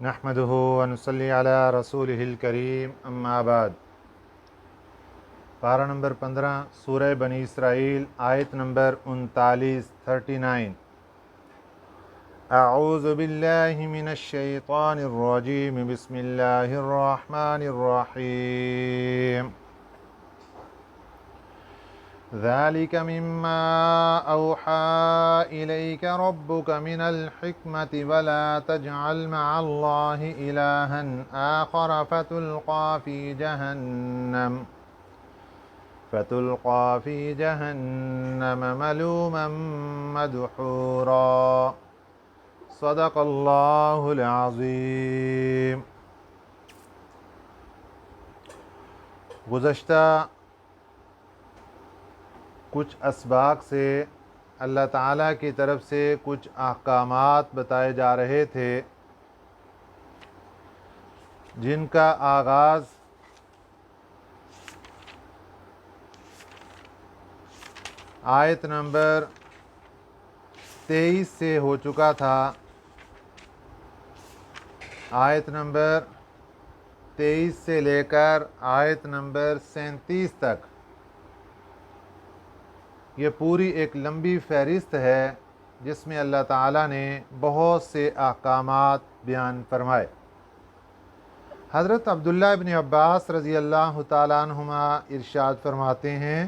नहमदुहु व नुसल्ली अला रसूलिहिल करीम अम्मा बाद। पारा नंबर 15 सूरह बनी इसराइल आयत नंबर 39 अऊज़ु बिल्लाहि मिनश शैतानिर रजीम बिस्मिल्लाहिर रहमानिर रहीम ذلك مما أوحى إليك ربك من الحكمة ولا تجعل مع الله إلها آخر فتلقى في جهنم ملوما مدحورا صدق اللہ العظیم۔ گزشتہ کچھ اسباق سے اللہ تعالیٰ کی طرف سے کچھ احکامات بتائے جا رہے تھے جن کا آغاز آیت نمبر 23 سے ہو چکا تھا۔ آیت نمبر 23 سے لے کر آیت نمبر 37 تک یہ پوری ایک لمبی فہرست ہے جس میں اللہ تعالیٰ نے بہت سے احکامات بیان فرمائے۔ حضرت عبداللہ ابن عباس رضی اللہ تعالیٰ عنہما ارشاد فرماتے ہیں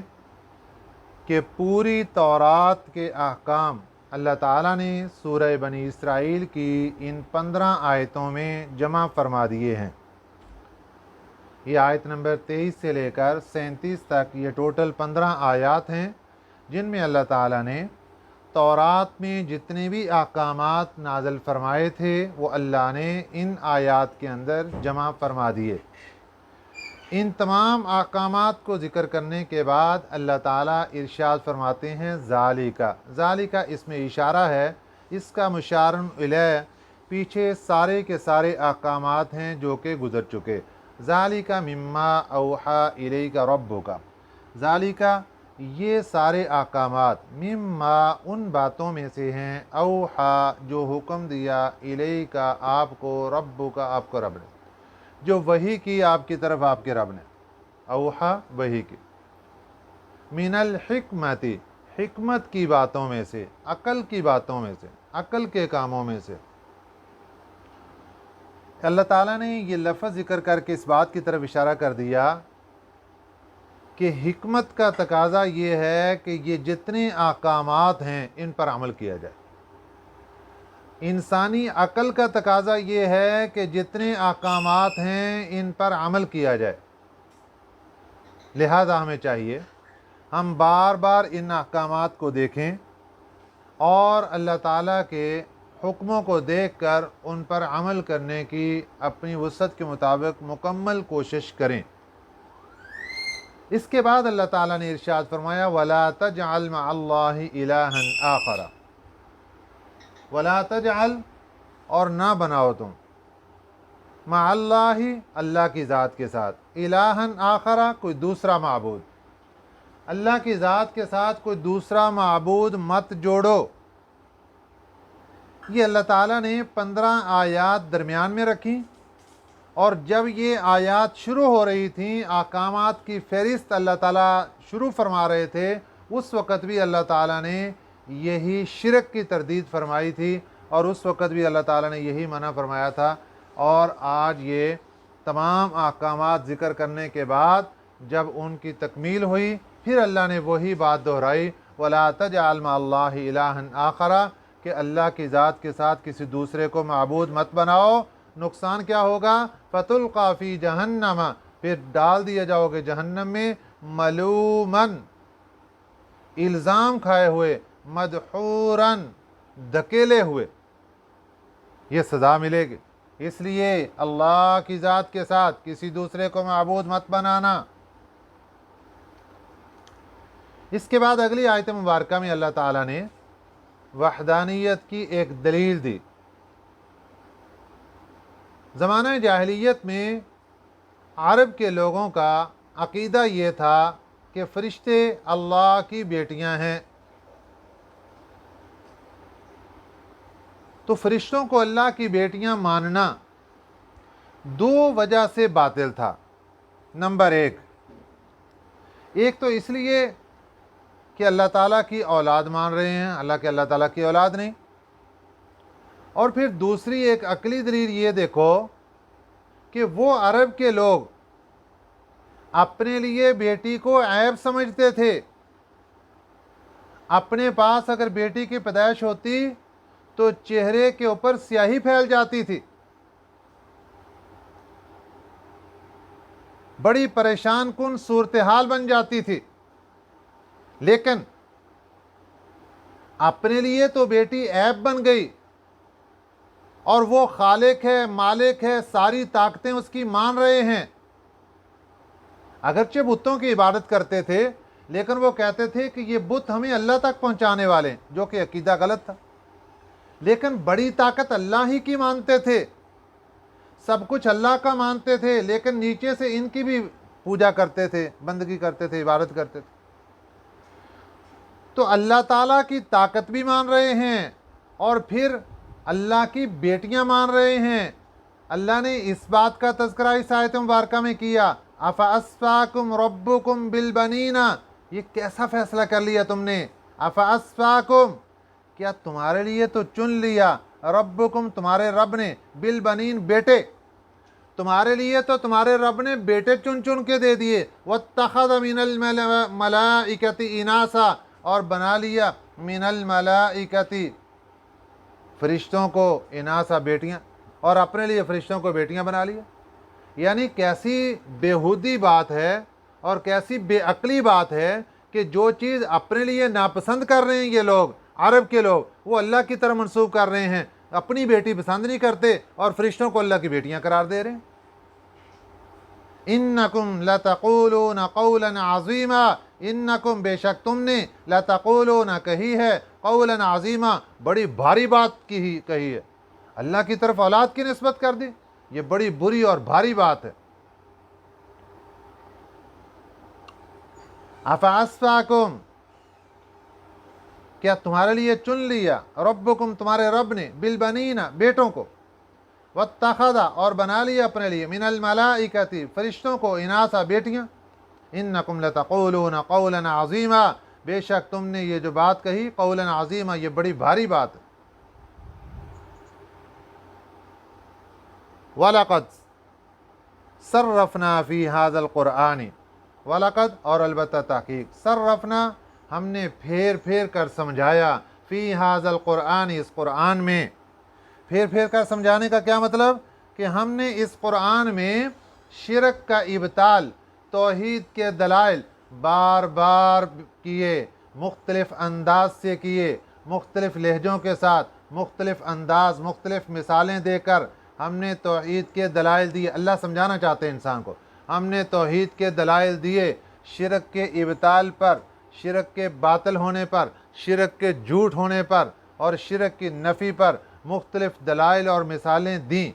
کہ پوری تورات کے احکام اللہ تعالیٰ نے سورہ بنی اسرائیل کی ان 15 آیتوں میں جمع فرما دیے ہیں۔ یہ آیت نمبر 23 سے لے کر 37 تک یہ ٹوٹل 15 آیات ہیں جن میں اللہ تعالیٰ نے تورات میں جتنے بھی احکامات نازل فرمائے تھے وہ اللہ نے ان آیات کے اندر جمع فرما دیے۔ ان تمام احکامات کو ذکر کرنے کے بعد اللہ تعالیٰ ارشاد فرماتے ہیں ذالکہ اس میں اشارہ ہے، اس کا مشار الیہ پیچھے سارے کے سارے احکامات ہیں جو کہ گزر چکے۔ ذالکہ مما اوحی الیک ربک، ذالکہ یہ سارے احکامات مما ان باتوں میں سے ہیں اوحی جو حکم دیا الیک آپ کو ربک آپ کو رب نے، جو وحی کی آپ کی طرف آپ کے رب نے، اوحا وحی کی، من الحکمت حکمت کی باتوں میں سے، عقل کی باتوں میں سے، عقل کے کاموں میں سے۔ اللہ تعالیٰ نے یہ لفظ ذکر کر کے اس بات کی طرف اشارہ کر دیا کہ حکمت کا تقاضا یہ ہے کہ یہ جتنے احکامات ہیں ان پر عمل کیا جائے۔ انسانی عقل کا تقاضا یہ ہے کہ جتنے احکامات ہیں ان پر عمل کیا جائے۔ لہذا ہمیں چاہیے ہم بار بار ان احکامات کو دیکھیں اور اللہ تعالیٰ کے حکموں کو دیکھ کر ان پر عمل کرنے کی اپنی وسعت کے مطابق مکمل کوشش کریں۔ اس کے بعد اللہ تعالیٰ نے ارشاد فرمایا وَلَا تَجْعَلْ مَعَ اللَّهِ إِلَٰهًا آخَرَ، وَلَا تَجْعَلْ اور نہ بناؤ تم، مع اللہ اللہ کی ذات کے ساتھ، الہًا آخر کوئی دوسرا معبود، اللہ کی ذات کے ساتھ کوئی دوسرا معبود مت جوڑو۔ یہ اللہ تعالیٰ نے 15 آیات درمیان میں رکھی، اور جب یہ آیات شروع ہو رہی تھیں، احکامات کی فہرست اللہ تعالیٰ شروع فرما رہے تھے، اس وقت بھی اللہ تعالیٰ نے یہی شرک کی تردید فرمائی تھی، اور اس وقت بھی اللہ تعالیٰ نے یہی منع فرمایا تھا۔ اور آج یہ تمام احکامات ذکر کرنے کے بعد جب ان کی تکمیل ہوئی، پھر اللہ نے وہی بات دہرائی وَلَا تَجْعَلْ مَعَ اللَّهِ إِلَٰهًا آخَرَ کہ اللہ کی ذات کے ساتھ کسی دوسرے کو معبود مت بناؤ۔ نقصان کیا ہوگا؟ فَتُلْقَىٰ فِي جَهَنَّمَ پھر ڈال دیا جاؤ گے جہنم میں، ملومن الزام کھائے ہوئے، مدحوراً دھکیلے ہوئے، یہ سزا ملے گی۔ اس لیے اللہ کی ذات کے ساتھ کسی دوسرے کو معبود مت بنانا۔ اس کے بعد اگلی آیت مبارکہ میں اللہ تعالیٰ نے وحدانیت کی ایک دلیل دی۔ زمانہ جاہلیت میں عرب کے لوگوں کا عقیدہ یہ تھا کہ فرشتے اللہ کی بیٹیاں ہیں، تو فرشتوں کو اللہ کی بیٹیاں ماننا दो वजह से बातिल था। नंबर एक तो इसलिए कि अल्लाह ताला की औलाद मान रहे हैं, हालांकि अल्लाह ताला की औलाद नहीं। और फिर दूसरी एक अकली दलील ये देखो कि वो अरब के लोग अपने लिए बेटी को ऐब समझते थे। अपने पास अगर बेटी की पैदाइश होती तो चेहरे के ऊपर स्याही फैल जाती थी, बड़ी परेशान कुन सूरत हाल बन जाती थी। लेकिन अपने लिए तो बेटी ऐब बन गई और वो खालिक है, मालिक है, सारी ताकतें उसकी मान रहे हैं। अगरचे बुतों की इबादत करते थे, लेकिन वो कहते थे कि ये बुत हमें अल्लाह तक पहुंचाने वाले, जो कि अकीदा गलत था। लेकिन बड़ी ताकत अल्लाह ही की मानते थे, सब कुछ अल्लाह का मानते थे, लेकिन नीचे से इनकी भी पूजा करते थे, बंदगी करते थे, इबादत करते थे। तो अल्लाह ताला की ताकत भी मान रहे हैं और फिर अल्लाह की बेटियां मान रहे हैं। अल्लाह ने इस बात का तज़किरा इस आयत मुबारका में किया, अफ़अस्फ़ाकुम रब्बुकुम बिलबनीना, ये कैसा फैसला कर लिया तुमने। अफ़अस्फ़ाकुम, क्या तुम्हारे लिए तो चुन लिया, रब्बुकुम, तुम्हारे रब ने, बिलबनीन, बेटे, तुम्हारे लिए तो तुम्हारे रब ने बेटे चुन चुन के दे दिए। वत्तख़ज़ मिनल मलाइकति इनासा, और बना लिया मिनल मलाइकति, फरिश्तों को, इनासा, बेटियां, और अपने लिए फरिश्तों को बेटियां बना लिया। यानी कैसी बेहूदी बात है और कैसी बेअक्ली बात है कि जो चीज़ अपने लिए नापसंद कर रहे हैं ये लोग, अरब के लोग, वो अल्लाह की तरफ मंसूब कर रहे हैं। अपनी बेटी पसंद नहीं करते और फरिश्तों को अल्लाह की बेटियां करार दे रहे हैं। इन्नकुम लतक़ूलून क़ौलन अज़ीमा, इन्नकुम, बेशक तुमने, लतक़ूलून, कही है, क़ौलन अज़ीमा, बड़ी भारी बात कही है। अल्लाह की तरफ औलाद की निस्बत कर दी, ये बड़ी बुरी और भारी बात है। अफ़अस्फ़ाकुम, क्या तुम्हारे लिए चुन लिया, रब्बुकुम, तुम्हारे रब ने, बिलबनीना, बेटों को, वत्तख़ज़ा, और बना लिया अपने लिए, मिनल मलाइकति, फरिश्तों को, इनासा, बेटियां। इन्नकुम लतक़ूलून क़ौलन अज़ीमा, बेशक तुमने ये जो बात कही, क़ौलन अज़ीमा, ये बड़ी भारी बात है। वलक़द सर्रफ़ना फ़ी हाज़ल क़ुरआन, वलक़द, और अलबत्ता तहक़ीक़, सर्रफ़ना, हमने फेर फेर कर समझाया, फ़ी हाज़ल क़ुरआन, इस क़ुरआन में। फेर फेर कर समझाने का क्या मतलब कि हमने इस क़ुरआन में शिरक का इब्ताल, तौहीद के दलाइल बार बार किए, मुख्तलिफ़ अंदाज से किए, मुख्तलिफ़ लहजों के साथ, मुख्तलिफ़ अंदाज, मुख्तलिफ़ मिसालें देकर हमने तौहीद के दलाइल दिए। अल्लाह समझाना चाहते हैं इंसान को। हमने तौहीद के दलाइल दिए, शिरक के इब्ताल पर, शिरक के बातिल होने पर, शिरक के झूठ होने पर और शिरक की नफ़ी पर मुख्तलिफ़ दलाइल और मिसालें दी।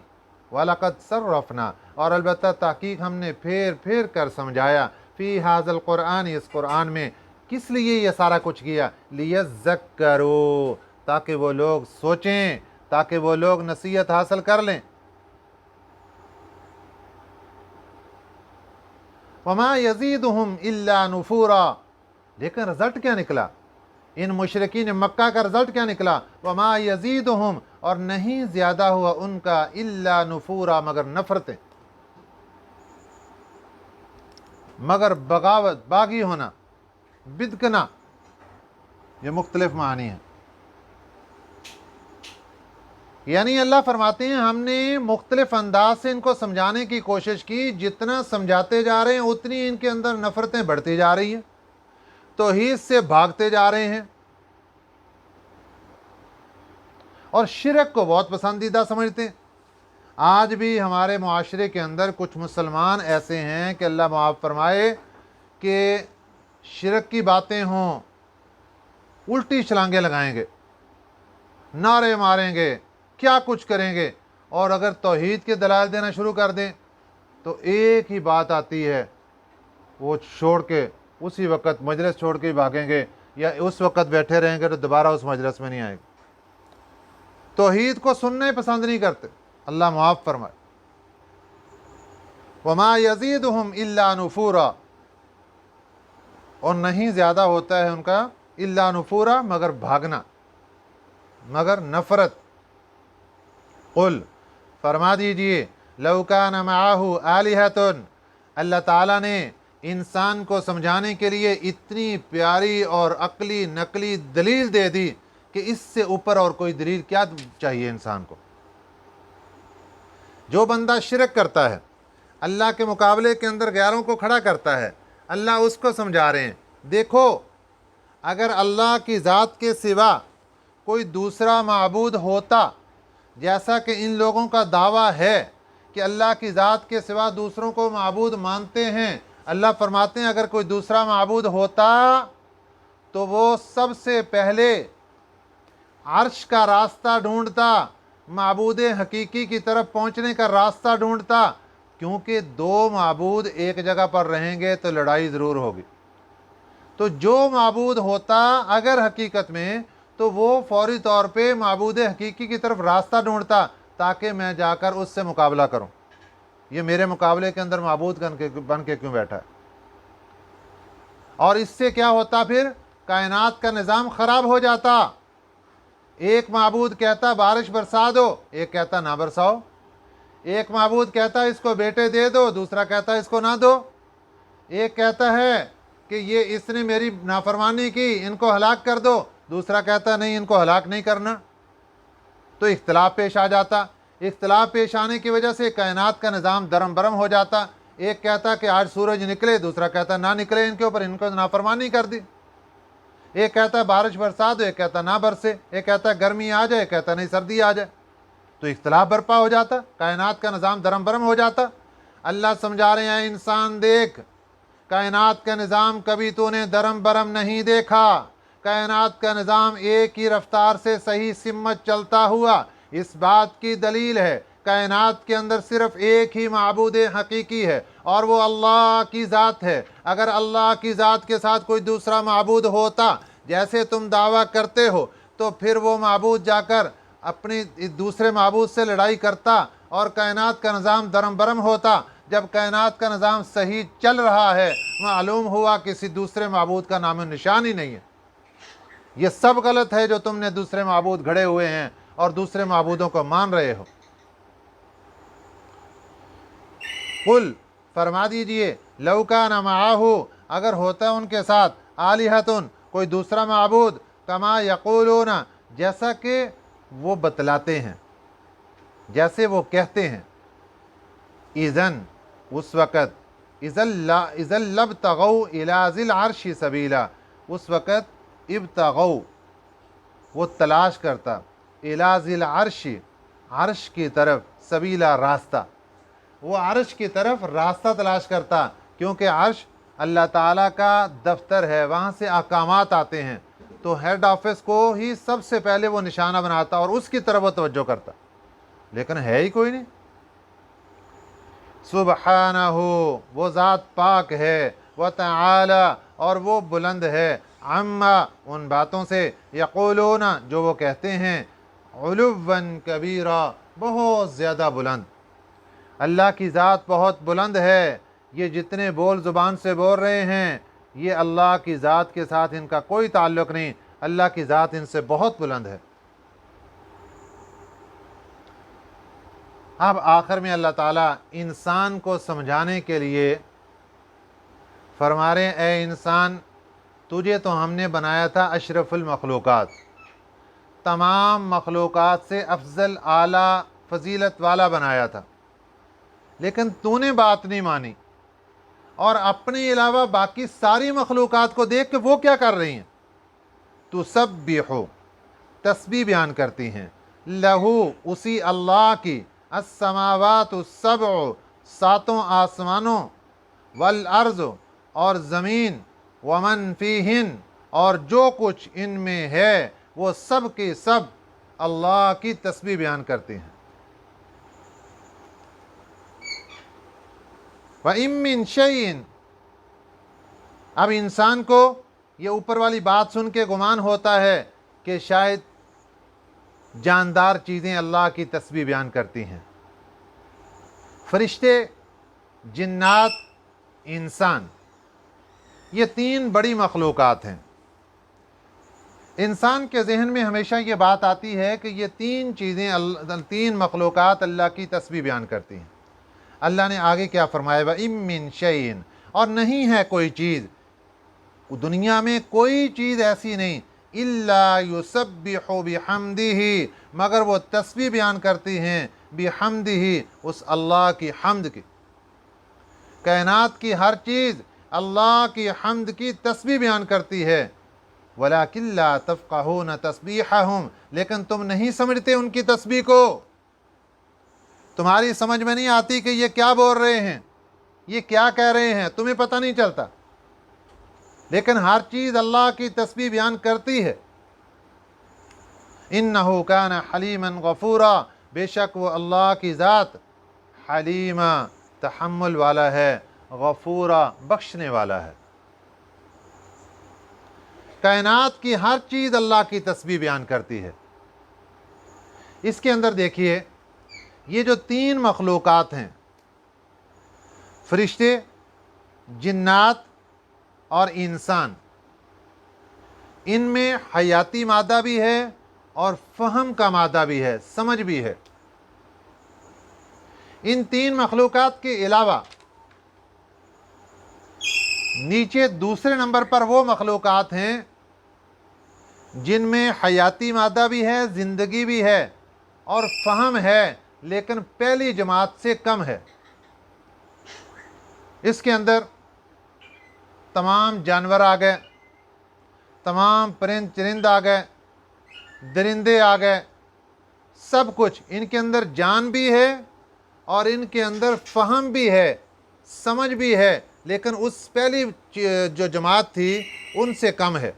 वलक़द सर्रफ़ना, और अलबत्ता तहक़ीक़ हमने फेर फेर कर समझाया, फ़ी हाज़ल क़ुरआन, इस क़ुरआन में। किस लिए ये सारा कुछ किया, लियज़्ज़क्करू, ताकि वो लोग सोचें, ताकि वो लोग नसीहत हासिल कर लें। वमा यज़ीदुहुम इल्ला नुफूरा, लेकिन रिज़ल्ट क्या निकला, इन मुशरिकीन मक्का का रिज़ल्ट क्या निकला, वमा यज़ीदुहुम, और नहीं ज़्यादा हुआ उनका, इल्ला नुफूरा, मगर नफ़रतें, मगर बगावत, बागी होना, बिदकना, ये मुख्तलिफ मानी है। यानी अल्लाह फरमाते हैं हमने मुख्तलिफ अंदाज से इनको समझाने की कोशिश की, जितना समझाते जा रहे हैं उतनी इनके अंदर नफ़रतें बढ़ती जा रही हैं, तौहीद से भागते जा रहे हैं और शिरक को बहुत पसंदीदा समझते हैं। आज भी हमारे मुआशरे के अंदर कुछ मुसलमान ऐसे हैं कि अल्लाह माफ़ फरमाए कि शिरक की बातें हों, उल्टी छलांगे लगाएंगे, नारे मारेंगे, क्या कुछ करेंगे, और अगर तौहीद के दलाइल देना शुरू कर दें तो एक ही बात आती है, वो छोड़ के उसी वक़्त मजलिस छोड़ के भागेंगे, या उस वक़्त बैठे रहेंगे तो दोबारा उस मजलिस में नहीं आएंगे। तौहीद को सुनना ही पसंद नहीं करते, अल्लाह माफ़ फरमाए। वमा यज़ीदुहुम इल्ला नुफूरा, और नहीं ज़्यादा होता है उनका इल्ला नुफूरा, मगर भागना, मगर नफ़रत। कुल, फरमा दीजिए, लौ कान मआहु आलिहतुन, अल्लाह ताला ने इंसान को समझाने के लिए इतनी प्यारी और अक्ली नकली दलील दे दी कि इससे ऊपर और कोई दलील क्या चाहिए इंसान को। जो बंदा शिरक करता है, अल्लाह के मुकाबले के अंदर गैरों को खड़ा करता है, अल्लाह उसको समझा रहे हैं, देखो अगर अल्लाह की ज़ात के सिवा कोई दूसरा माबूद होता, जैसा कि इन लोगों का दावा है कि अल्लाह की ज़ात के सिवा दूसरों को माबूद मानते हैं, अल्लाह फरमाते हैं अगर कोई दूसरा माबूद होता तो वो सबसे पहले अर्श का रास्ता ढूंढता, माबूद हकीकी की तरफ पहुंचने का रास्ता ढूंढता, क्योंकि दो माबूद एक जगह पर रहेंगे तो लड़ाई ज़रूर होगी। तो जो माबूद होता अगर हकीकत में, तो वो फौरी तौर पे माबूद हकीकी की तरफ रास्ता ढूंढता ताकि मैं जाकर उससे मुकाबला करूं। ये मेरे मुकाबले के अंदर माबूद बन के क्यों बैठा है? और इससे क्या होता, फिर कायनात का निज़ाम ख़राब हो जाता। एक माबूद कहता बारिश बरसा दो, एक कहता ना बरसाओ। एक माबूद कहता इसको बेटे दे दो, दूसरा कहता इसको ना दो। एक कहता है कि ये इसने मेरी नाफरमानी की, इनको हलाक कर दो, दूसरा कहता नहीं, इनको हलाक नहीं करना। तो इख्तलाफ पेश आ जाता। इख्तलाफ पेश आने की वजह से कायनात का निज़ाम दरम बरम हो जाता। एक कहता कि आज सूरज निकले, दूसरा कहता ना निकले इनके ऊपर, इनको नाफरमानी कर दी। एक कहता बारिश बरसा दो, एक कहता ना बरसे। एक कहता गर्मी आ जाए, एक कहता नहीं सर्दी आ जाए। तो इख्तलाफ बर्पा हो जाता, कायनात का निज़ाम दरम बरम हो जाता। अल्लाह समझा रहे हैं, इंसान देख, कायनात का निज़ाम कभी तूने दरम बरम नहीं देखा। कायनात का निज़ाम एक ही रफ्तार से सही सिमत चलता हुआ। इस बात की दलील है कायनात के अंदर सिर्फ एक ही माबूद हकीकी है और वो अल्लाह की ज़ात है। अगर अल्लाह की ज़ात के साथ कोई दूसरा माबूद होता, जैसे तुम दावा करते हो, तो फिर वो माबूद जाकर अपनी दूसरे माबूद से लड़ाई करता और कायनात का निज़ाम दरम बरम होता। जब कायनात का निज़ाम सही चल रहा है, मालूम हुआ किसी दूसरे माबूद का नाम निशान ही नहीं है। ये सब गलत है जो तुमने दूसरे माबूद घड़े हुए हैं और दूसरे माबूदों को मान रहे हो। कुल, फरमा दीजिए, लौका न माहू, अगर होता उनके साथ आलिहतुन, कोई दूसरा माबूद, कमा यक़ूलून, जैसा कि वो बतलाते हैं, जैसे वो कहते हैं, इज़न, उस वक़्त, इज़ल लब्तगौ इला ज़िल अर्शि सबीला, उस वक़्त इब्तगौ, वो तलाश करता, इला ज़िल अर्शि, अर्श की तरफ, सबीला, रास्ता, वो अर्श की तरफ रास्ता तलाश करता, क्योंकि अर्श अल्लाह ताला का दफ्तर है, वहाँ से अहकामात आते हैं। तो हेड ऑफिस को ही सबसे पहले वो निशाना बनाता और उसकी तरफ वो तवज्जो करता, लेकिन है ही कोई नहीं। सुबहानहू, वो ज़ात पाक है, व तआला, और वो बुलंद है, अम्मा, उन बातों से, यक़ूलून, जो वो कहते हैं, उलुव्वन कबीरा, बहुत ज़्यादा बुलंद। अल्लाह की ज़ात बहुत बुलंद है। ये जितने बोल ज़ुबान से बोल रहे हैं, ये अल्लाह की ज़ात के साथ इनका कोई ताल्लुक़ नहीं। अल्लाह की ज़ात इनसे बहुत बुलंद है। अब आखिर में अल्लाह ताला इंसान को समझाने के लिए फरमा रहे हैं, ए इंसान, तुझे तो हमने बनाया था अशरफुल मखलूक़ात, तमाम मखलूक़ात से अफजल, आला, फजीलत वाला बनाया था, लेकिन तूने बात नहीं मानी और अपने अलावा बाकी सारी मखलूक़ात को देख के वो क्या कर रही हैं। तू सब भी हो, तस्बीह बयान करती हैं, लहू, उसी अल्लाह की, अस्समावातु सबअ, सातों आसमानों, वल अर्ज़, और ज़मीन, वमन फ़ीहिन, और जो कुछ इनमें है, वो सब के सब अल्लाह की तस्बीह बयान करती हैं। व इम मिन शैइन, अब इंसान को ये ऊपर वाली बात सुन के गुमान होता है कि शायद जानदार चीज़ें अल्लाह की तस्बीह बयान करती हैं। फरिश्ते जिन्नात, इंसान, ये तीन बड़ी मखलूक़ात हैं। इंसान के ज़हन में हमेशा ये बात आती है कि ये तीन चीज़ें, तीन मखलूक़ात अल्लाह की तस्बीह बयान करती हैं। अल्लाह ने आगे क्या फरमाया, व इम मिन शैइन, और नहीं है कोई चीज़, दुनिया में कोई चीज़ ऐसी नहीं, इल्ला युसब्बिहु बिहम्दिही, मगर वो तस्बीह बयान करती हैं बिहम्दिही, उस अल्लाह की हम्द की। कायनात की हर चीज़ अल्लाह की हम्द की तस्बीह बयान करती है। वलाकिन ला तफ़क़हून तस्बीहहुम, लेकिन तुम नहीं समझते उनकी तस्बीह को, तुम्हारी समझ में नहीं आती कि ये क्या बोल रहे हैं, ये क्या कह रहे हैं, तुम्हें पता नहीं चलता। लेकिन हर चीज़ अल्लाह की तस्बीह बयान करती है। इन्नहु काना हलीमन गफूरा, बेशक वो अल्लाह की ज़ात हलीमा, तहम्मुल वाला है, गफूरा, बख्शने वाला है। कायनात की हर चीज़ अल्लाह की तस्बीह बयान करती है। इसके अंदर देखिए, ये जो तीन मखलूक़ात हैं, फरिश्ते, जिन्नात और इंसान, इनमें हयाती मादा भी है और फ़हम का मादा भी है, समझ भी है। इन तीन मखलूक़ात के अलावा नीचे दूसरे नंबर पर वो मखलूक़ात हैं जिनमें हयाती मादा भी है, ज़िंदगी भी है और फ़हम है, लेकिन पहली जमात से कम है। इसके अंदर तमाम जानवर आ गए, तमाम परिंद चरिंद आ गए, दरिंदे आ गए, सब कुछ इनके अंदर जान भी है और इनके अंदर फ़हम भी है, समझ भी है, लेकिन उस पहली जो जमात थी उनसे कम है।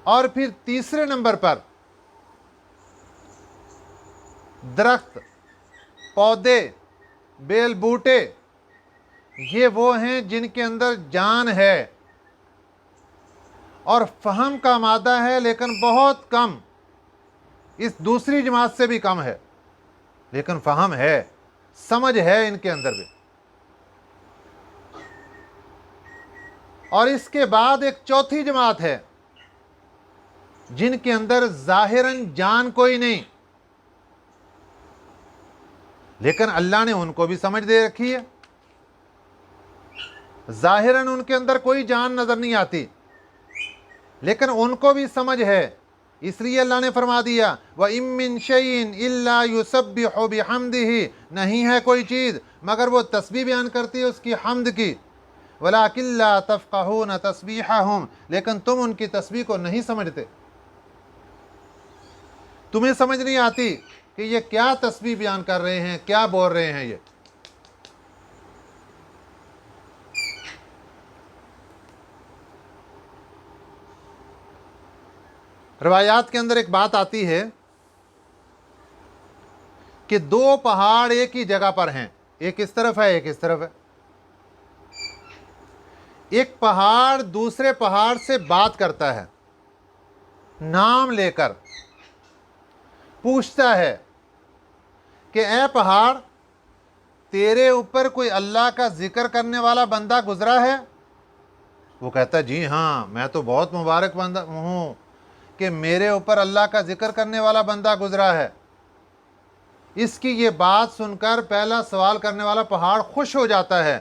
और फिर तीसरे नंबर पर दरख्त, पौधे, बेल बूटे, ये वो हैं जिनके अंदर जान है और फ़हम का मादा है, लेकिन बहुत कम, इस दूसरी जमात से भी कम है, लेकिन फ़हम है, समझ है इनके अंदर भी। और इसके बाद एक चौथी जमात है जिनके अंदर ज़ाहिरन जान कोई नहीं, लेकिन अल्लाह ने उनको भी समझ दे रखी है। ज़ाहिरन उनके अंदर कोई जान नज़र नहीं आती, लेकिन उनको भी समझ है। इसलिए अल्लाह ने फरमा दिया, व इम मिन शैइन इल्ला युसब्बिहु बिहम्दिही, नहीं है कोई चीज़ मगर वो तस्बीह बयान करती है उसकी हम्द की। वलाकिन ला तफ़क़हून तस्बीहहुम, लेकिन तुम उनकी तस्बीह को नहीं समझते, तुम्हें समझ नहीं आती कि ये क्या तस्बीह बयान कर रहे हैं, क्या बोल रहे हैं। ये रवायात के अंदर एक बात आती है कि दो पहाड़ एक ही जगह पर हैं, एक इस तरफ है, एक इस तरफ है। एक पहाड़ दूसरे पहाड़ से बात करता है, नाम लेकर पूछता है कि ए पहाड़, तेरे ऊपर कोई अल्लाह का जिक्र करने वाला बंदा गुजरा है? वो कहता है, जी हाँ, मैं तो बहुत मुबारक बंदा हूँ कि मेरे ऊपर अल्लाह का जिक्र करने वाला बंदा गुजरा है। इसकी ये बात सुनकर पहला सवाल करने वाला पहाड़ खुश हो जाता है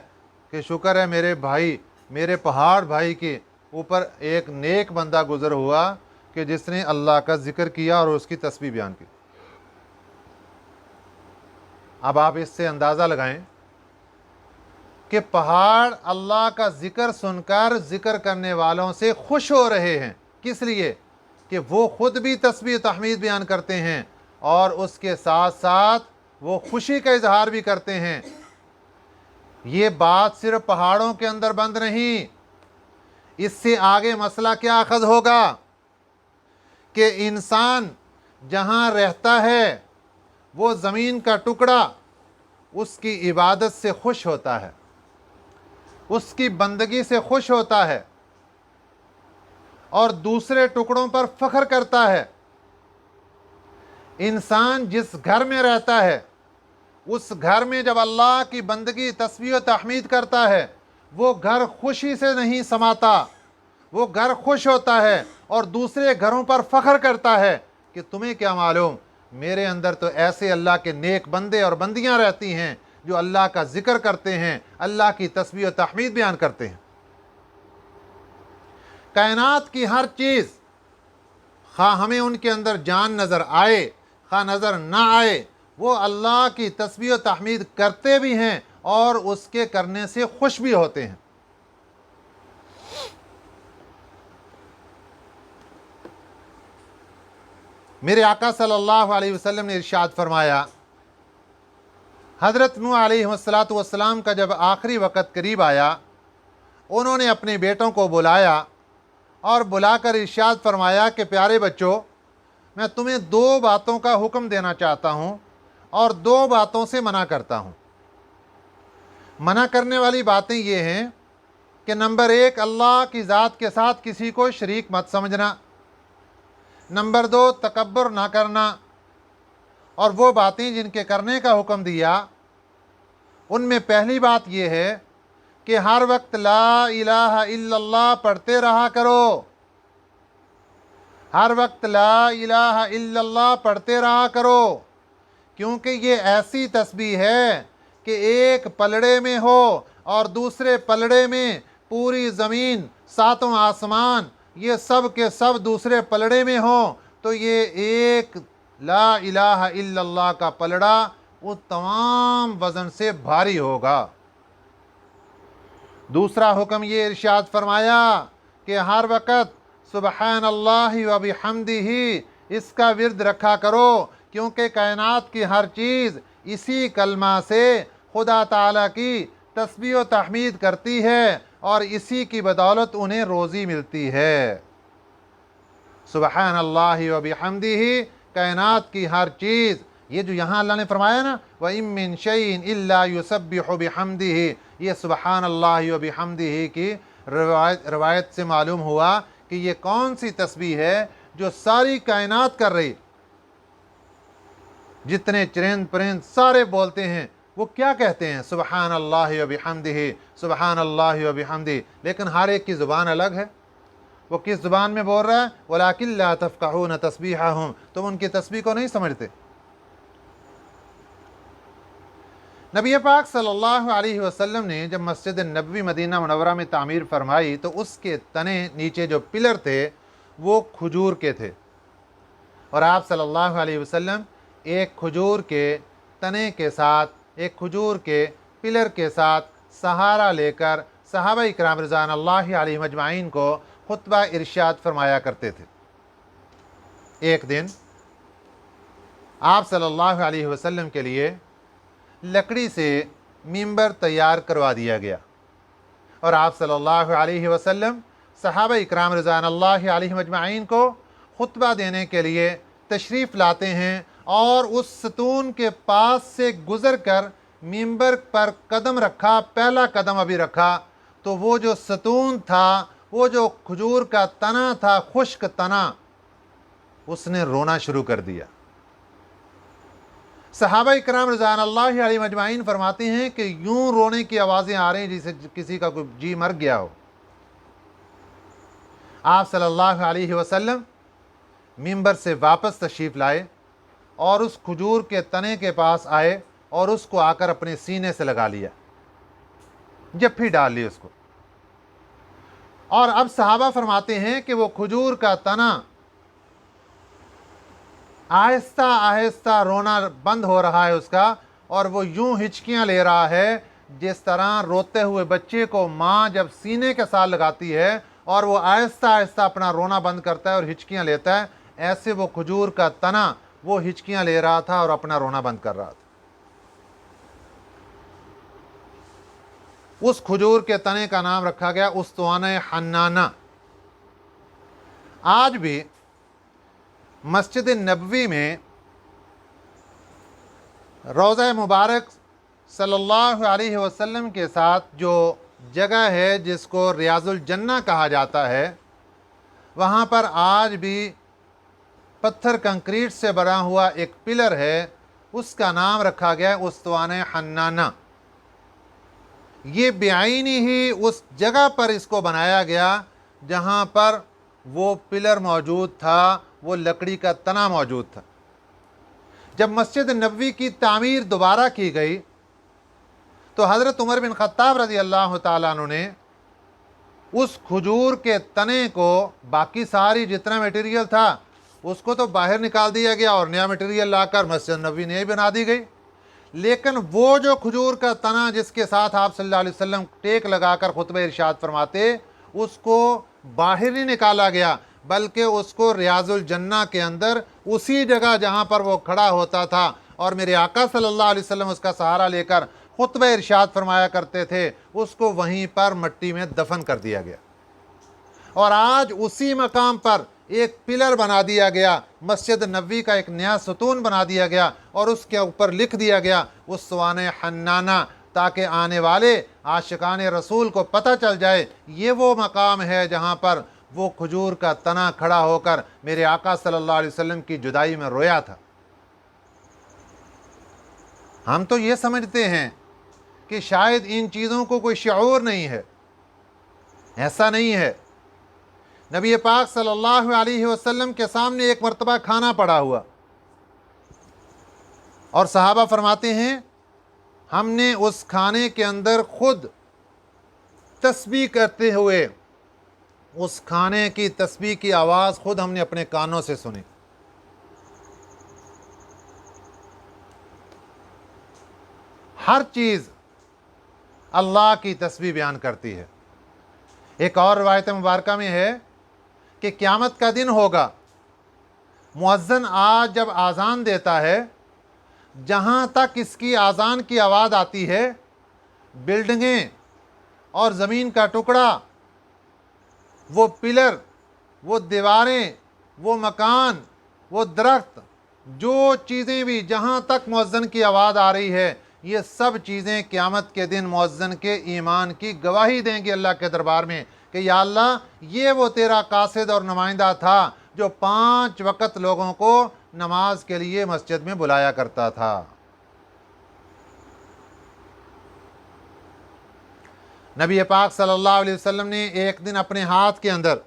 कि शुक्र है मेरे भाई, मेरे पहाड़ भाई के ऊपर एक नेक बंदा गुजर हुआ कि जिसने अल्लाह का जिक्र किया और उसकी तस्बीह बयान की। अब आप इससे अंदाज़ा लगाएं कि पहाड़ अल्लाह का जिक्र सुनकर जिक्र करने वालों से खुश हो रहे हैं। किस लिए? कि वो खुद भी तस्बीह तहमीद बयान करते हैं और उसके साथ साथ वो खुशी का इजहार भी करते हैं। ये बात सिर्फ पहाड़ों के अंदर बंद नहीं, इससे आगे मसला क्या अखज़ होगा कि इंसान जहाँ रहता है वो ज़मीन का टुकड़ा उसकी इबादत से खुश होता है, उसकी बंदगी से खुश होता है और दूसरे टुकड़ों पर फ़ख्र करता है। इंसान जिस घर में रहता है उस घर में जब अल्लाह की बंदगी तस्बीह व तहमीद करता है, वो घर खुशी से नहीं समाता, वो घर खुश होता है और दूसरे घरों पर फ़ख्र करता है कि तुम्हें क्या मालूम, मेरे अंदर तो ऐसे अल्लाह के नेक बंदे और बंदियां रहती हैं जो अल्लाह का जिक्र करते हैं, अल्लाह की तस्बीह व तहमीद बयान करते हैं। कायनात की हर चीज़, खा हमें उनके अंदर जान नज़र आए खा नज़र ना आए, वो अल्लाह की तस्बीह व तहमीद करते भी हैं और उसके करने से खुश भी होते हैं। मेरे आका सल्लल्लाहु अलैहि वसल्लम ने इरशाद फरमाया, हज़रत नूह अलैहिस्सलातु वस्सलाम का जब आखिरी वक़्त करीब आया, उन्होंने अपने बेटों को बुलाया और बुलाकर इरशाद फरमाया कि प्यारे बच्चों, मैं तुम्हें दो बातों का हुक्म देना चाहता हूँ और दो बातों से मना करता हूँ। मना करने वाली बातें ये हैं कि नंबर एक, अल्लाह की ज़ात के साथ किसी को शरीक मत समझना। नंबर दो, तकब्बुर ना करना। और वो बातें जिनके करने का हुक्म दिया, उनमें पहली बात यह है कि हर वक्त ला इलाहा इल्लल्लाह पढ़ते रहा करो। हर वक्त ला इलाहा इल्लल्लाह पढ़ते रहा करो, क्योंकि ये ऐसी तस्बीह है कि एक पलड़े में हो और दूसरे पलड़े में पूरी ज़मीन, सातों आसमान, ये सब के सब दूसरे पलड़े में हो, तो ये एक ला इलाहा इल्लल्लाह का पलड़ा वो तमाम वज़न से भारी होगा। दूसरा हुक्म ये इरशाद फरमाया कि हर वक़्त सुबहानल्लाहि व बिहम्दिही इसका विर्द रखा करो, क्योंकि कायनात की हर चीज़ इसी कलमा से खुदा ताला की तस्बीह व तहमीद करती है और इसी की बदौलत उन्हें रोज़ी मिलती है। सुबहानल्लाहि व बिहम्दिही, कायनात की हर चीज़, ये जो यहाँ अल्लाह ने फरमाया ना, व इम मिन शैइन इल्ला युसब्बिहु बिहम्दिही, ये सुबहानल्लाहि व बिहम्दिही की रवायत से मालूम हुआ कि ये कौन सी तस्बीह है जो सारी कायनात कर रही। जितने चरिंद परिंद सारे बोलते हैं, वो क्या कहते हैं? सुबहानल्लाहि व बिहम्दिही, सुबहानल्लाहि व बिहम्दिही, लेकिन हर एक की ज़ुबान अलग है। वो किस ज़ुबान में बोल रहा है? वलाकिन ला तफ़क़हून तस्बीहहुम, तुम उनकी तस्बीह को नहीं समझते। नबी पाक सल्लल्लाहु अलैहि वसल्लम ने जब मस्जिद नबवी मदीना मुनव्वरा में तामीर फरमाई, तो उसके तने नीचे जो पिलर थे वो खजूर के थे, और आप सल्लल्लाहु अलैहि वसल्लम एक खजूर के तने के साथ, एक खजूर के पिलर के साथ सहारा लेकर सहाबा इकराम रिज़वानुल्लाहि अलैहिम अजमाइन को खुतबा इरशाद फरमाया करते थे। एक दिन आप सल्लल्लाहु अलैहि वसल्लम के लिए लकड़ी से मिंबर तैयार करवा दिया गया और आप सल्लल्लाहु अलैहि वसल्लम सहाबा इकराम रिज़वानुल्लाहि अलैहिम अजमाइन को खुतबा देने के लिए तशरीफ़ लाते हैं और उस सतून के पास से गुज़र कर मिंबर पर कदम रखा, पहला कदम अभी रखा, तो वो जो सतून था, वो जो खजूर का तना था, खुश्क तना, उसने रोना शुरू कर दिया। सहाबा इकराम रिज़वानुल्लाहि अलैहिम अजमाइन फरमाते हैं कि यूं रोने की आवाज़ें आ रही जैसे किसी का कोई जी मर गया हो। आप सल्लल्लाहु अलैहि वसल्लम मिंबर से वापस तशरीफ़ लाए और उस खजूर के तने के पास आए और उसको आकर अपने सीने से लगा लिया, जप्फी डाल ली उसको। और अब सहाबा फरमाते हैं कि वो खजूर का तना आहिस्ता आहिस्ता रोना बंद हो रहा है उसका, और वो यूं हिचकियां ले रहा है जिस तरह रोते हुए बच्चे को माँ जब सीने के साथ लगाती है और वो आहिस्ता आहिस्ता अपना रोना बंद करता है और हिचकियां लेता है, ऐसे वो खजूर का तना वो हिचकियां ले रहा था और अपना रोना बंद कर रहा था। उस खजूर के तने का नाम रखा गया उस्तवाने हन्नाना। आज भी मस्जिद नबवी में रोज़ा मुबारक सल्लल्लाहु अलैहि वसल्लम के साथ जो जगह है जिसको रियाजुल जन्ना कहा जाता है, वहाँ पर आज भी पत्थर कंक्रीट से बना हुआ एक पिलर है उसका नाम रखा गया उस्तवान हन्नाना। ये बेआईनी ही उस जगह पर इसको बनाया गया जहाँ पर वो पिलर मौजूद था, वो लकड़ी का तना मौजूद था। जब मस्जिद नबवी की तामीर दोबारा की गई तो हज़रत उमर बिन ख़त्ताब रज़ी अल्लाह ताला अन्हु ने उस खजूर के तने को, बाकी सारी जितना मटेरियल था उसको तो बाहर निकाल दिया गया और नया मटेरियल लाकर मस्जिद नबवी नई बना दी गई, लेकिन वो जो खजूर का तना जिसके साथ आप सल्लल्लाहु अलैहि वसल्लम टेक लगाकर खुतबा इरशाद फरमाते, उसको बाहर नहीं निकाला गया, बल्कि उसको रियाजुल जन्ना के अंदर उसी जगह जहाँ पर वो खड़ा होता था और मेरे आका सल्लल्लाहु अलैहि वसल्लम उसका सहारा लेकर खुतबा इरशाद फरमाया करते थे, उसको वहीं पर मिट्टी में दफन कर दिया गया। और आज उसी मकाम पर एक पिलर बना दिया गया, मस्जिद नबवी का एक नया सतून बना दिया गया और उसके ऊपर लिख दिया गया उस्वान हन्नाना, ताकि आने वाले आशिकान रसूल को पता चल जाए ये वो मकाम है जहाँ पर वो खजूर का तना खड़ा होकर मेरे आका सल्लल्लाहु अलैहि वसल्लम की जुदाई में रोया था। हम तो ये समझते हैं कि शायद इन चीज़ों को कोई शऊर नहीं है, ऐसा नहीं है। नबी पाक सल्लल्लाहु अलैहि वसल्लम के सामने एक मरतबा खाना पड़ा हुआ और सहाबा फरमाते हैं हमने उस खाने के अंदर खुद तस्बीह करते हुए उस खाने की तस्बीह की आवाज़ खुद हमने अपने कानों से सुनी। हर चीज़ अल्लाह की तस्बीह बयान करती है। एक और रवायत मुबारका में है कि क़यामत का दिन होगा, मुअज्जिन आज जब आज़ान देता है, जहाँ तक इसकी आज़ान की आवाज़ आती है, बिल्डिंगें और ज़मीन का टुकड़ा, वो पिलर, वो दीवारें, वो मकान, वो दरख्त, जो चीज़ें भी जहाँ तक मुअज्जिन की आवाज़ आ रही है, ये सब चीज़ें क़यामत के दिन मुअज्जिन के ईमान की गवाही देंगी अल्लाह के दरबार में कि या अल्लाह, ये वो तेरा कासिद और नुमाइंदा था जो 5 वक़्त लोगों को नमाज के लिए मस्जिद में बुलाया करता था। नबी पाक सल्लल्लाहु अलैहि वसल्लम ने एक दिन अपने हाथ के अंदर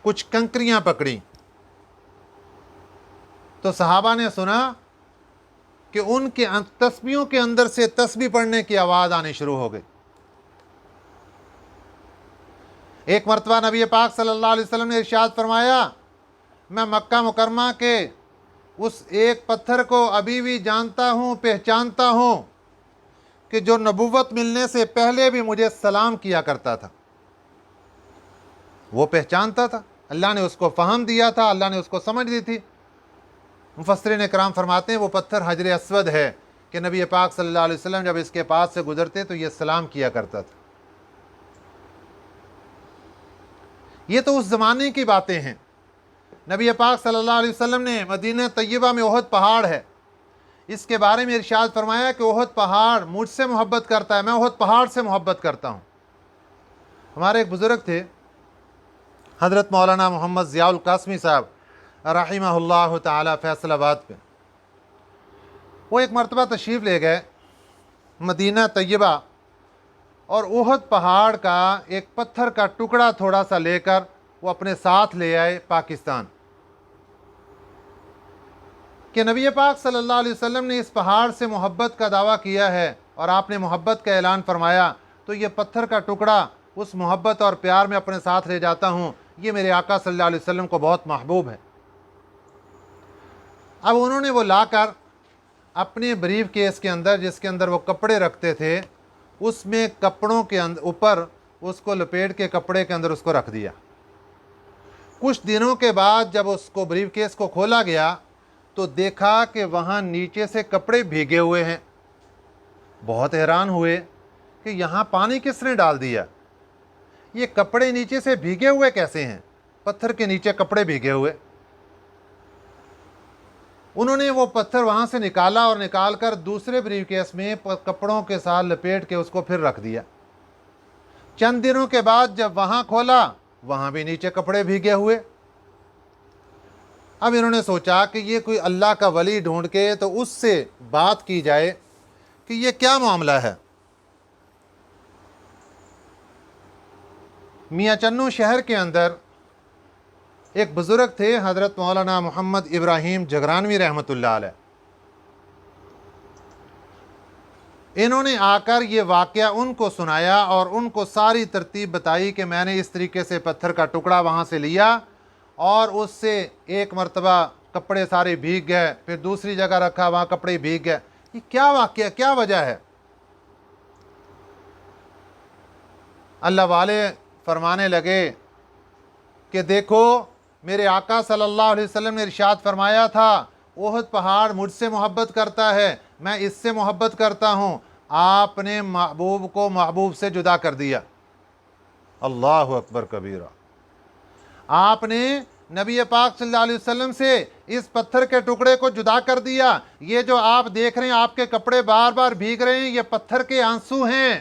कुछ कंकरियां पकड़ी तो सहाबा ने सुना कि उनके तस्बीहों के अंदर से तस्बीह पढ़ने की आवाज़ आनी शुरू हो गई। एक मरतबा नबी पाक सल्लल्लाहु अलैहि वसल्लम ने इरशाद फरमाया, मैं मक्का मुकरमा के उस एक पत्थर को अभी भी जानता हूँ, पहचानता हूँ कि जो नबूवत मिलने से पहले भी मुझे सलाम किया करता था। वो पहचानता था, अल्लाह ने उसको फ़हम दिया था, अल्लाह ने उसको समझ दी थी। मुफस्सिरीन इकराम फरमाते हैं वो पत्थर हजर अस्वद है कि नबी पाक सल्लल्लाहु अलैहि वसल्लम जब इसके पास से गुजरते तो ये सलाम किया करता था। ये तो उस ज़माने की बातें हैं। नबी पाक सल्लल्लाहु अलैहि वसल्लम ने मदीना तय्यबा में ओहद पहाड़ है, इसके बारे में इरशाद फरमाया कि ओहद पहाड़ मुझसे मोहब्बत करता है, मैं ओहद पहाड़ से मोहब्बत करता हूँ। हमारे एक बुज़ुर्ग थे हज़रत मौलाना मोहम्मद ज़ियाउल कासमी साहब रहिमहुल्लाह ताला फैसलाबाद पे, वो एक मरतबा तशरीफ़ ले गए मदीना तय्यबा और ओहद पहाड़ का एक पत्थर का टुकड़ा थोड़ा सा लेकर वो अपने साथ ले आए पाकिस्तान कि नबी पाक सल्लल्लाहु अलैहि वसल्लम ने इस पहाड़ से मोहब्बत का दावा किया है और आपने मोहब्बत का ऐलान फरमाया, तो ये पत्थर का टुकड़ा उस मोहब्बत और प्यार में अपने साथ ले जाता हूँ, ये मेरे आका सल्लल्लाहु अलैहि वसल्लम को बहुत महबूब है। अब उन्होंने वो लाकर अपने ब्रीफ केस के अंदर, जिसके अंदर वो कपड़े रखते थे, उसमें कपड़ों के अंदर ऊपर उसको लपेट के कपड़े के अंदर उसको रख दिया। कुछ दिनों के बाद जब उसको ब्रीफ केस को खोला गया तो देखा कि वहाँ नीचे से कपड़े भीगे हुए हैं। बहुत हैरान हुए कि यहाँ पानी किसने डाल दिया, ये कपड़े नीचे से भीगे हुए कैसे हैं, पत्थर के नीचे कपड़े भीगे हुए। उन्होंने वो पत्थर वहाँ से निकाला और निकाल कर दूसरे ब्रीफ केस में कपड़ों के साथ लपेट के उसको फिर रख दिया। चंद दिनों के बाद जब वहाँ खोला, वहाँ भी नीचे कपड़े भीगे हुए। اب انہوں نے سوچا کہ یہ کوئی اللہ کا ولی ڈھونڈ کے تو اس سے بات کی جائے کہ یہ کیا معاملہ ہے۔ میاں چنو شہر کے اندر ایک بزرگ تھے، حضرت مولانا محمد ابراہیم جگرانوی رحمۃ اللہ علیہ۔ انہوں نے آ کر یہ واقعہ ان کو سنایا اور ان کو ساری ترتیب بتائی کہ میں نے اس طریقے سے پتھر کا ٹکڑا وہاں سے لیا اور اس سے ایک مرتبہ کپڑے سارے بھیگ گئے، پھر دوسری جگہ رکھا وہاں کپڑے بھیگ گئے۔ یہ کیا واقعہ، کیا وجہ ہے؟ اللہ والے فرمانے لگے کہ دیکھو میرے آقا صلی اللہ علیہ وسلم نے ارشاد فرمایا تھا احد پہاڑ مجھ سے محبت کرتا ہے، میں اس سے محبت کرتا ہوں، آپ نے محبوب کو محبوب سے جدا کر دیا۔ اللہ اکبر کبیرہ۔ آپ نے نبی پاک صلی اللہ علیہ وسلم سے اس پتھر کے ٹکڑے کو جدا کر دیا۔ یہ جو آپ دیکھ رہے ہیں آپ کے کپڑے بار بار بھیگ رہے ہیں، یہ پتھر کے آنسو ہیں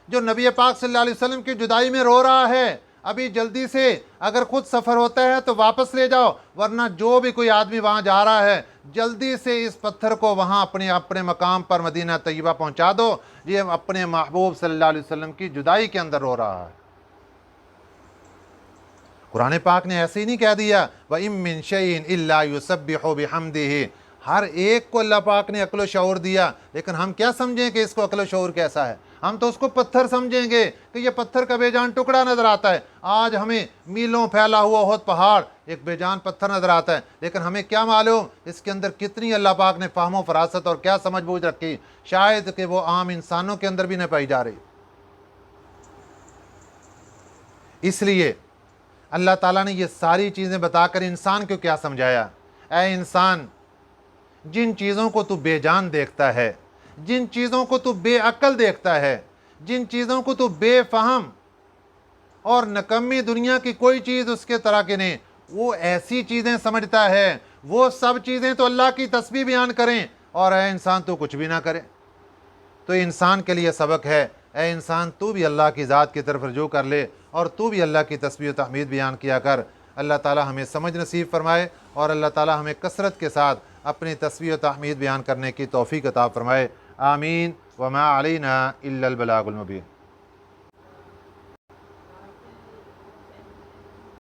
جو نبی پاک صلی اللہ علیہ وسلم کی جدائی میں رو رہا ہے۔ ابھی جلدی سے اگر خود سفر ہوتا ہے تو واپس لے جاؤ، ورنہ جو بھی کوئی آدمی وہاں جا رہا ہے جلدی سے اس پتھر کو وہاں اپنے مقام پر مدینہ طیبہ پہنچا دو، یہ اپنے محبوب صلی اللہ علیہ وسلم کی جدائی کے اندر رو رہا ہے۔ قرآن پاک نے ایسے ہی نہیں کہہ دیا وَإِن مِّن شَيْءٍ إِلَّا يُسَبِّحُ بِحَمْدِهِ، ہر ایک کو اللہ پاک نے عقل و شعور دیا، لیکن ہم کیا سمجھیں کہ اس کو عقل و شعور کیسا ہے؟ ہم تو اس کو پتھر سمجھیں گے کہ یہ پتھر کا بے جان ٹکڑا نظر آتا ہے۔ آج ہمیں میلوں پھیلا ہوا احد پہاڑ ایک بے جان پتھر نظر آتا ہے، لیکن ہمیں کیا معلوم اس کے اندر کتنی اللہ پاک نے فہم و فراست اور کیا سمجھ بوجھ رکھی، شاید کہ وہ عام انسانوں کے اندر بھی نہ پائی جا رہی۔ اس لیے اللہ تعالیٰ نے یہ ساری چیزیں بتا کر انسان کو کیا سمجھایا؟ اے انسان، جن چیزوں کو تو بے جان دیکھتا ہے، جن چیزوں کو تو بے عقل دیکھتا ہے، جن چیزوں کو تو بے فہم اور نکمی دنیا کی کوئی چیز اس کے طرح کے نہیں، وہ ایسی چیزیں سمجھتا ہے، وہ سب چیزیں تو اللہ کی تسبیح بیان کریں اور اے انسان تو کچھ بھی نہ کرے۔ تو انسان کے لیے سبق ہے، اے انسان تو بھی اللہ کی ذات کی طرف رجوع کر لے اور تو بھی اللہ کی تسبیح و تحمید بیان کیا کر۔ اللہ تعالی ہمیں سمجھ نصیب فرمائے اور اللہ تعالی ہمیں کثرت کے ساتھ اپنی تسبیح و تحمید بیان کرنے کی توفیق عطا فرمائے۔ آمین۔ وما علینا الا البلاغ المبین۔